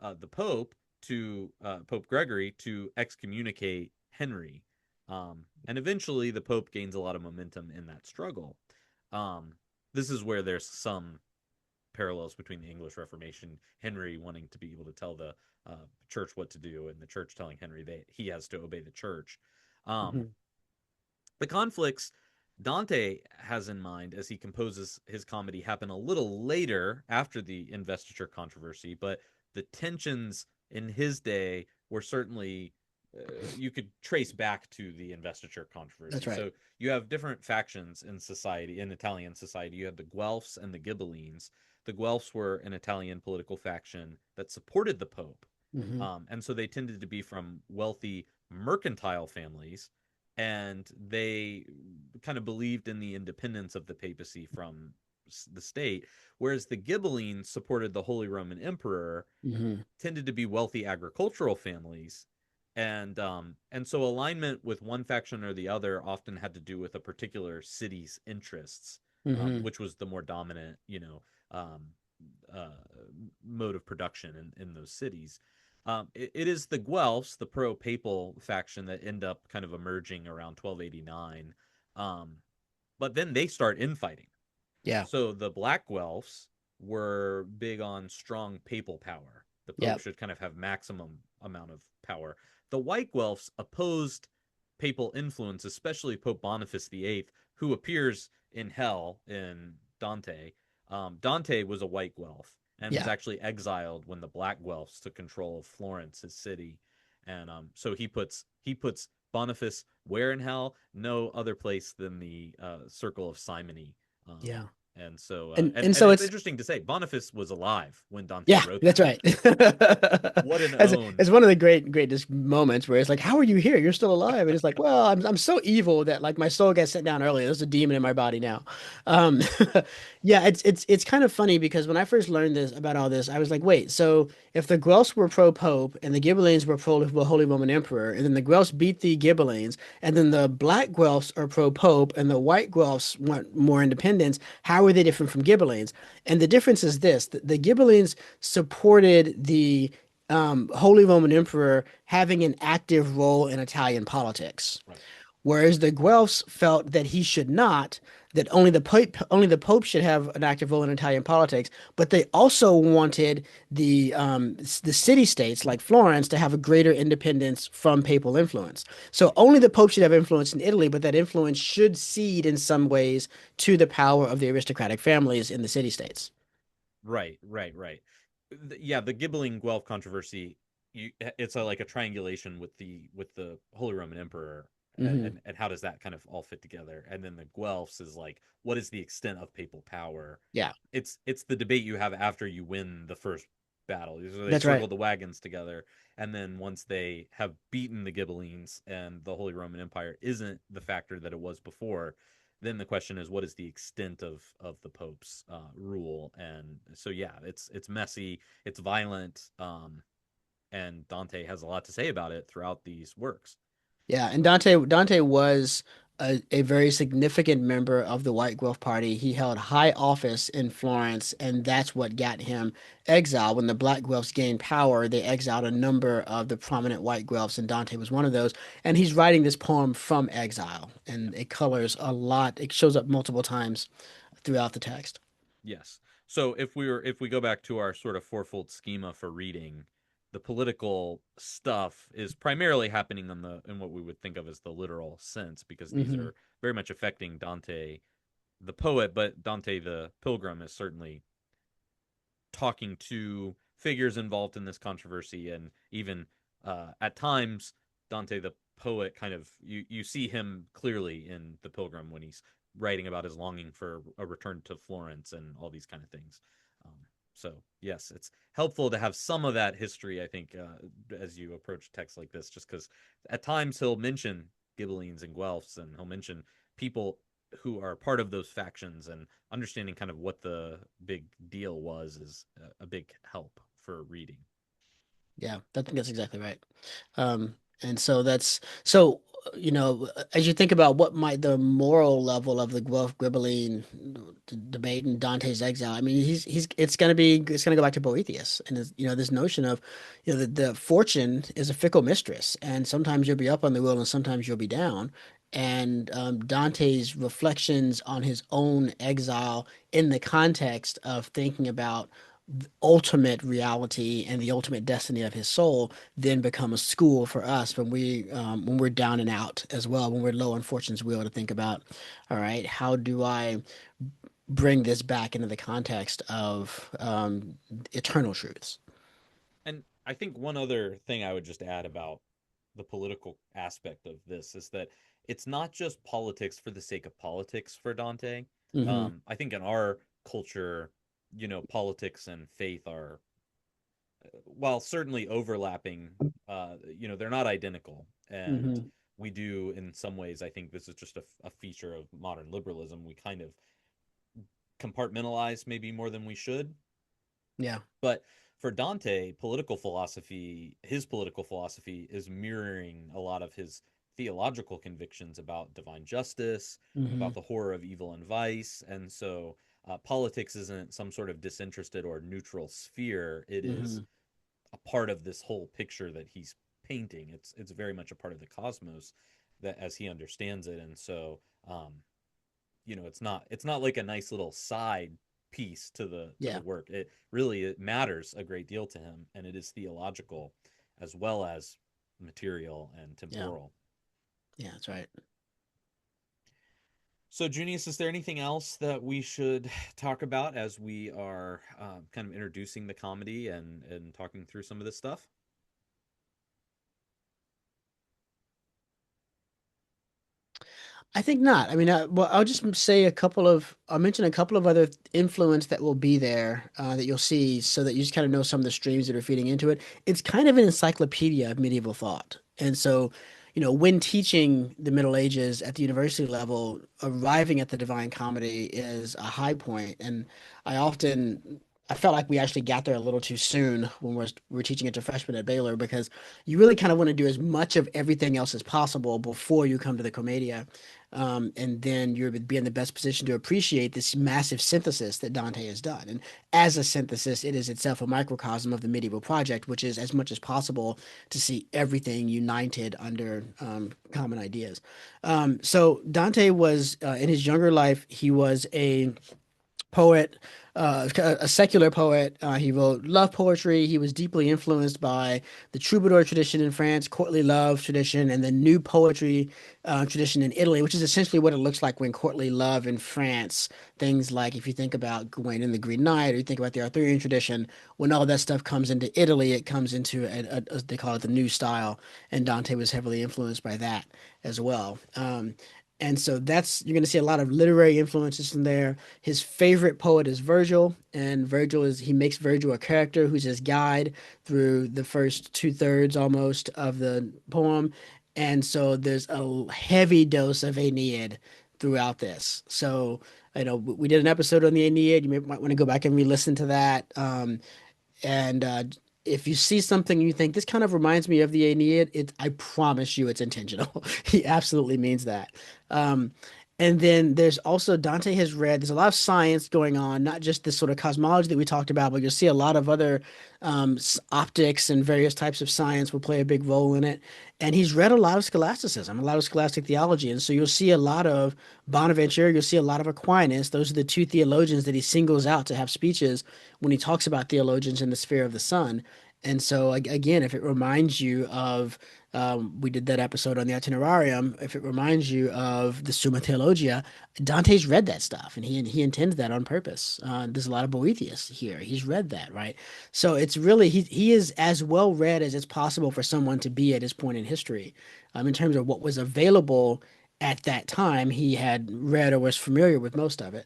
[SPEAKER 1] the Pope to Pope Gregory to excommunicate Henry, and eventually the Pope gains a lot of momentum in that struggle. Um, this is where there's some parallels between the English Reformation, Henry wanting to be able to tell the church what to do, and the church telling Henry that he has to obey the church. Um,
[SPEAKER 2] Hmm.
[SPEAKER 1] the conflicts Dante has in mind as he composes his comedy happen a little later after the investiture controversy, but the tensions in his day were certainly, you could trace back to the investiture
[SPEAKER 2] That's
[SPEAKER 1] controversy.
[SPEAKER 2] right.
[SPEAKER 1] So you have different factions in society, in Italian society. You have the Guelphs and the Ghibellines. The Guelphs were an Italian political faction that supported the Pope.
[SPEAKER 2] Hmm.
[SPEAKER 1] And so they tended to be from wealthy mercantile families, and they kind of believed in the independence of the papacy from the state, whereas the Ghibellines supported the Holy Roman Emperor,
[SPEAKER 2] Hmm.
[SPEAKER 1] tended to be wealthy agricultural families, and so alignment with one faction or the other often had to do with a particular city's interests,
[SPEAKER 2] Hmm.
[SPEAKER 1] which was the more dominant, um, uh, mode of production in those cities. It is the Guelphs, the pro-papal faction, that end up kind of emerging around 1289. Um, but then they start infighting.
[SPEAKER 2] Yeah.
[SPEAKER 1] So the Black Guelphs were big on strong papal power. The
[SPEAKER 2] Yeah.
[SPEAKER 1] Pope should kind of have maximum amount of power. The White Guelphs opposed papal influence, especially Pope Boniface VIII, who appears in Hell in Dante. Dante was a White Guelph and was
[SPEAKER 2] Yeah.
[SPEAKER 1] actually exiled when the Black Guelphs took control of Florence, his city. And so he puts Boniface where in Hell? No other place than the Circle of Simony. Um,
[SPEAKER 2] Yeah.
[SPEAKER 1] and so,
[SPEAKER 2] And
[SPEAKER 1] and
[SPEAKER 2] so
[SPEAKER 1] it's
[SPEAKER 2] it's
[SPEAKER 1] interesting to say Boniface was alive when Dante
[SPEAKER 2] yeah,
[SPEAKER 1] wrote
[SPEAKER 2] that's
[SPEAKER 1] that.
[SPEAKER 2] right.
[SPEAKER 1] What an
[SPEAKER 2] As
[SPEAKER 1] own!
[SPEAKER 2] it's one of the greatest moments where it's like, how are you here? You're still alive. And it's like, well, I'm so evil that like my soul gets sent down early. There's a demon in my body now. Um, yeah, it's kind of funny because when I first learned this about all this, I was like, wait, so if the Guelphs were pro-Pope and the Ghibellines were pro Holy Roman Emperor, and then the Guelphs beat the Ghibellines, and then the Black Guelphs are pro-Pope and the White Guelphs want more independence, how are they different from Ghibellines? And the difference is this: the Ghibellines supported the Holy Roman Emperor having an active role in Italian politics,
[SPEAKER 1] Right,
[SPEAKER 2] whereas the Guelphs felt that he should not, that only the Pope should have an active role in Italian politics, but they also wanted the city states like Florence to have a greater independence from papal influence. So only the Pope should have influence in Italy, but that influence should cede in some ways to the power of the aristocratic families in the city states.
[SPEAKER 1] right. Yeah, the Gibelling Guelph controversy. It's like a triangulation with the Holy Roman Emperor,
[SPEAKER 2] Hmm.
[SPEAKER 1] and how does that kind of all fit together? And then the Guelphs is like, what is the extent of papal power?
[SPEAKER 2] Yeah,
[SPEAKER 1] It's the debate you have after you win the first battle. So they
[SPEAKER 2] that's right.
[SPEAKER 1] circle the wagons together, and then once they have beaten the Ghibellines and the Holy Roman Empire isn't the factor that it was before, then the question is, what is the extent of the Pope's rule? And so yeah, it's messy, it's violent, and Dante has a lot to say about it throughout these works.
[SPEAKER 2] Yeah, and Dante was a very significant member of the White Guelph Party. He held high office in Florence, and that's what got him exiled. When the Black Guelphs gained power, they exiled a number of the prominent White Guelphs, and Dante was one of those. And he's writing this poem from exile,
[SPEAKER 1] Yeah.
[SPEAKER 2] and it colors a lot. It shows up multiple times throughout the text.
[SPEAKER 1] Yes. So if we go back to our sort of fourfold schema for reading, the political stuff is primarily happening in what we would think of as the literal sense, because these
[SPEAKER 2] Hmm.
[SPEAKER 1] are very much affecting Dante the poet, but Dante the pilgrim is certainly talking to figures involved in this controversy, and even at times Dante the poet kind of you see him clearly in the pilgrim when he's writing about his longing for a return to Florence and all these kind of things. um, so yes, it's helpful to have some of that history, I think, as you approach texts like this, just because at times he'll mention Ghibellines and Guelphs, and he'll mention people who are part of those factions, and understanding kind of what the big deal was is a big help for reading.
[SPEAKER 2] Yeah, I think that's exactly right. And so that's so as you think about what might the moral level of the Guelph Ghibelline debate in Dante's exile, I mean, he's it's gonna go back to Boethius and this notion of the fortune is a fickle mistress, and sometimes you'll be up on the wheel and sometimes you'll be down. And Dante's reflections on his own exile in the context of thinking about ultimate reality and the ultimate destiny of his soul then become a school for us when we're down and out as well, when we're low on fortune's wheel, to think about, all right, how do I bring this back into the context of eternal truths?
[SPEAKER 1] And I think one other thing I would just add about the political aspect of this is that it's not just politics for the sake of politics for Dante.
[SPEAKER 2] Hmm.
[SPEAKER 1] I think in our culture, politics and faith are, while certainly overlapping, they're not identical. And
[SPEAKER 2] Hmm.
[SPEAKER 1] we do, in some ways, I think this is just a feature of modern liberalism. We kind of compartmentalize maybe more than we should.
[SPEAKER 2] Yeah.
[SPEAKER 1] But for Dante, his political philosophy is mirroring a lot of his theological convictions about divine justice,
[SPEAKER 2] Hmm.
[SPEAKER 1] about the horror of evil and vice. And so politics isn't some sort of disinterested or neutral sphere. It is
[SPEAKER 2] Hmm.
[SPEAKER 1] a part of this whole picture that he's painting. It's very much a part of the cosmos that as he understands it. And so it's not like a nice little side piece to the
[SPEAKER 2] Yeah,
[SPEAKER 1] work. It matters a great deal to him, and it is theological as well as material and
[SPEAKER 2] yeah,
[SPEAKER 1] temporal.
[SPEAKER 2] yeah, that's right.
[SPEAKER 1] So, Junius, is there anything else that we should talk about as we are kind of introducing the comedy and talking through some of this stuff?
[SPEAKER 2] I think not. I mean, well, I'll just say I'll mention a couple of other influence that will be there that you'll see so that you just kind of know some of the streams that are feeding into it. It's kind of an encyclopedia of medieval thought. And so, when teaching the Middle Ages at the university level, arriving at the Divine Comedy is a high point. And I often, I felt like we actually got there a little too soon when we're teaching it to freshmen at Baylor because you really kind of want to do as much of everything else as possible before you come to the Commedia. And then you'll be in the best position to appreciate this massive synthesis that Dante has done. And as a synthesis, it is itself a microcosm of the medieval project, which is as much as possible to see everything united under common ideas. So Dante was, in his younger life, he was a poet, a secular poet. He wrote love poetry. He was deeply influenced by the troubadour tradition in France, courtly love tradition, and the new poetry tradition in Italy, which is essentially what it looks like when courtly love in France. Things like if you think about Gawain and the Green Knight, or you think about the Arthurian tradition, when all that stuff comes into Italy, it comes into they call it the new style, and Dante was heavily influenced by that as well. And so you're going to see a lot of literary influences in there. His favorite poet is Virgil, and he makes Virgil a character who's his guide through the first two-thirds almost of the poem. And so there's a heavy dose of Aeneid throughout this. So, we did an episode on the Aeneid. Might want to go back and re-listen to that. And if you see something you think this kind of reminds me of the Aeneid, I promise you it's intentional. He absolutely means that. Um, and then there's also there's a lot of science going on, not just this sort of cosmology that we talked about, but you'll see a lot of other optics and various types of science will play a big role in it. And he's read a lot of scholasticism, a lot of scholastic theology. And so you'll see a lot of Bonaventure, you'll see a lot of Aquinas. Those are the two theologians that he singles out to have speeches when he talks about theologians in the sphere of the sun. And so, again, if it reminds you of, we did that episode on the itinerarium, if it reminds you of the Summa Theologia, Dante's read that stuff and he intends that on purpose. There's a lot of Boethius here. He's read that, right? So it's really, he is as well read as it's possible for someone to be at his point in history. In terms of what was available at that time, he had read or was familiar with most of it.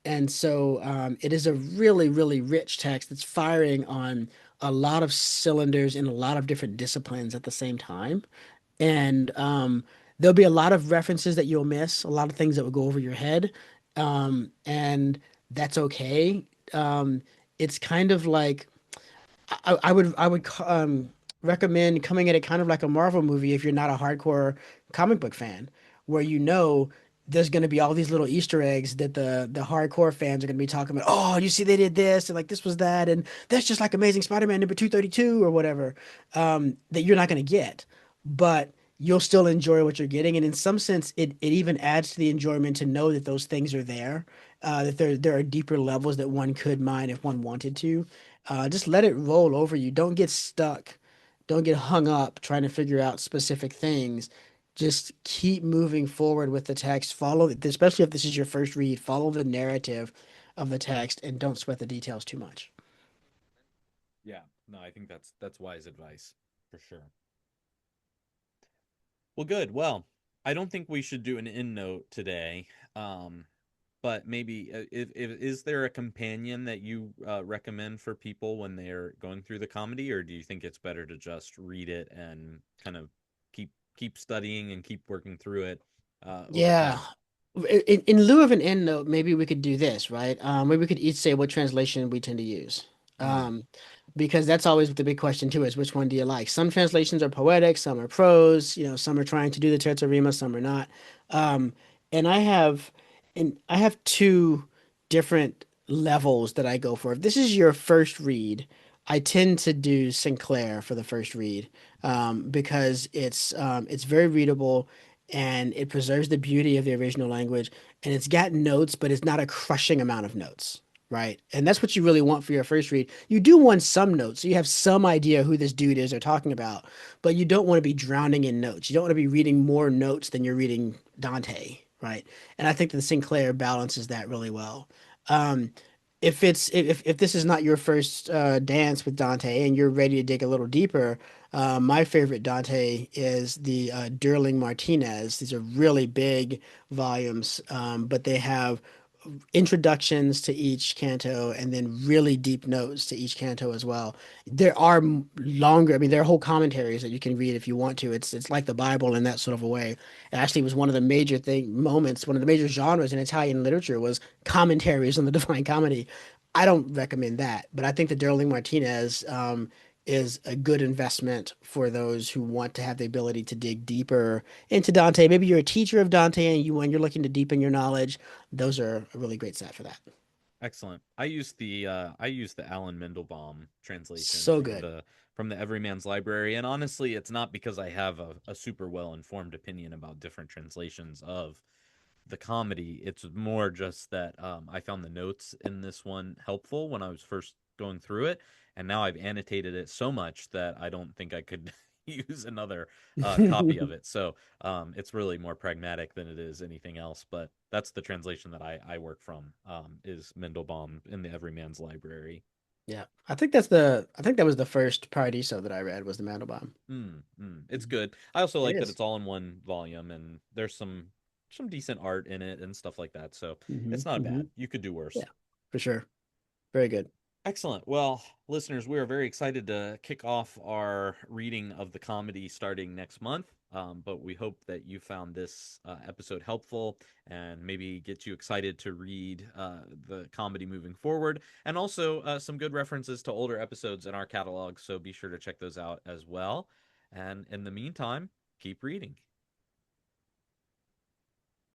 [SPEAKER 2] And so it is a really, really rich text that's firing on a lot of cylinders in a lot of different disciplines at the same time. And there'll be a lot of references that you'll miss, a lot of things that will go over your head. And that's okay. It's kind of like I would recommend coming at it kind of like a Marvel movie if you're not a hardcore comic book fan, where there's going to be all these little Easter eggs that the hardcore fans are going to be talking about. Oh, you see, they did this and like this was that, and that's just like Amazing Spider-Man number 232 or whatever, that you're not going to get, but you'll still enjoy what you're getting, and in some sense, it even adds to the enjoyment to know that those things are there, that there are deeper levels that one could mine if one wanted to. Just let it roll over you. Don't get stuck. Don't get hung up trying to figure out specific things. Just keep moving forward with the text. Especially if this is your first read, follow the narrative of the text and don't sweat the details too much.
[SPEAKER 1] Yeah, no, I think that's wise advice for sure. Well, good. Well, I don't think we should do an end note today. Um, but maybe if is there a companion that you recommend for people when they're going through the comedy, or do you think it's better to just read it and kind of keep studying and keep working through it over
[SPEAKER 2] Yeah.
[SPEAKER 1] time?
[SPEAKER 2] In lieu of an end note, maybe we could do this, right? Maybe we could each say what translation we tend to use.
[SPEAKER 1] Mm,
[SPEAKER 2] Um, because that's always the big question too, is which one do you like? Some translations are poetic, some are prose, some are trying to do the terza rima, some are not. Um, and I have two different levels that I go for. If this is your first read, I tend to do Sinclair for the first read because it's very readable and it preserves the beauty of the original language and it's got notes, but it's not a crushing amount of notes, right? And that's what you really want for your first read. You do want some notes, so you have some idea who this dude is they're talking about, but you don't want to be drowning in notes. You don't want to be reading more notes than you're reading Dante, right? And I think that Sinclair balances that really well. Um, if this is not your first dance with Dante and you're ready to dig a little deeper, my favorite Dante is the Derling Martinez. These are really big volumes, but they have introductions to each canto and then really deep notes to each canto as well. There are longer, I mean, there are whole commentaries that you can read if you want to. It's like the Bible in that sort of a way. It actually was one of the major one of the major genres in Italian literature was commentaries on the Divine Comedy. I don't recommend that, but I think that Darling Martinez is a good investment for those who want to have the ability to dig deeper into Dante. Maybe you're a teacher of Dante and when you're looking to deepen your knowledge, those are a really great set for that.
[SPEAKER 1] Excellent. I use the Alan Mendelbaum translation
[SPEAKER 2] So good.
[SPEAKER 1] from the Everyman's Library, and honestly, it's not because I have a super well informed opinion about different translations of the comedy. It's more just that I found the notes in this one helpful when I was first going through it, and now I've annotated it so much that I don't think I could use another copy of it. So it's really more pragmatic than it is anything else. But that's the translation that I work from is Mendelbaum in the Everyman's Library.
[SPEAKER 2] Yeah. I think that was the first Paradiso that I read was the Mandelbaum.
[SPEAKER 1] It's good. I also
[SPEAKER 2] It
[SPEAKER 1] like that
[SPEAKER 2] is.
[SPEAKER 1] it's all in one volume, and there's some decent art in it and stuff like that. So it's not
[SPEAKER 2] Hmm.
[SPEAKER 1] bad. You could do worse.
[SPEAKER 2] Yeah, for sure. Very good.
[SPEAKER 1] Excellent. Well, listeners, we are very excited to kick off our reading of the comedy starting next month. But we hope that you found this episode helpful and maybe get you excited to read the comedy moving forward, and also some good references to older episodes in our catalog. So be sure to check those out as well. And in the meantime, keep reading.